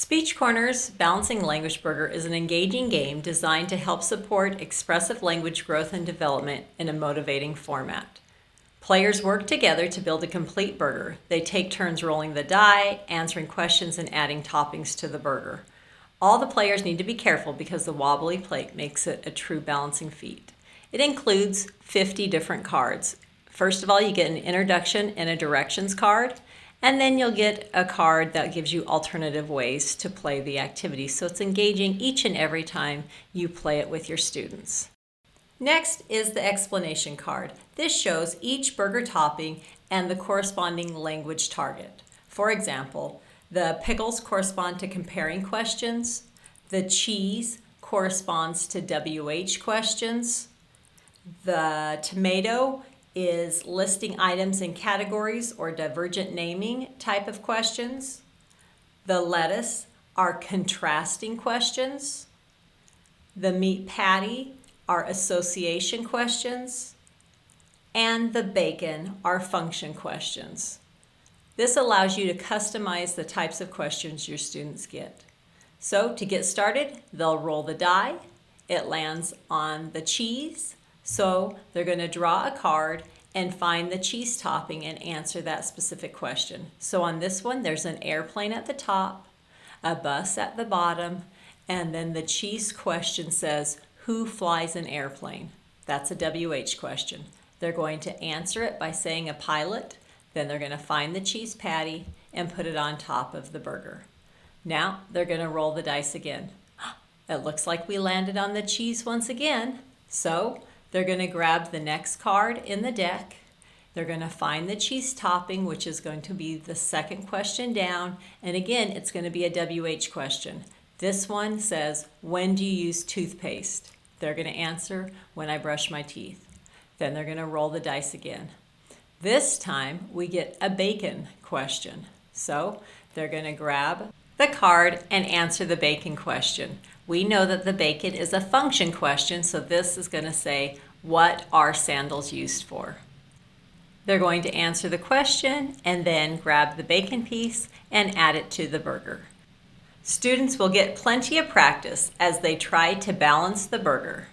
Speech Corner's Balancing Language Burger is an engaging game designed to help support expressive language growth and development in a motivating format. Players work together to build a complete burger. They take turns rolling the die, answering questions, and adding toppings to the burger. All the players need to be careful because the wobbly plate makes it a true balancing feat. It includes 50 different cards. First of all, you get an introduction and a directions card, and then you'll get a card that gives you alternative ways to play the activity. So it's engaging each and every time you play it with your students. Next is the explanation card. This shows each burger topping and the corresponding language target. For example, the pickles correspond to comparing questions. The cheese corresponds to WH questions. The tomato is listing items in categories or divergent naming type of questions. The lettuce are contrasting questions. The meat patty are association questions. And the bacon are function questions. This allows you to customize the types of questions your students get. So to get started, they'll roll the die. It lands on the cheese. So they're going to draw a card and find the cheese topping and answer that specific question. So on this one, there's an airplane at the top, a bus at the bottom, and then the cheese question says, who flies an airplane? That's a WH question. They're going to answer it by saying a pilot. Then they're going to find the cheese patty and put it on top of the burger. Now they're going to roll the dice again. It looks like we landed on the cheese once again. So they're going to grab the next card in the deck. They're going to find the cheese topping, which is going to be the second question down. And again, it's going to be a WH question. This one says, when do you use toothpaste? They're going to answer, when I brush my teeth. Then they're going to roll the dice again. This time we get a bacon question. So they're going to grab the card and answer the bacon question. We know that the bacon is a function question, so this is going to say, what are sandals used for? They're going to answer the question and then grab the bacon piece and add it to the burger. Students will get plenty of practice as they try to balance the burger.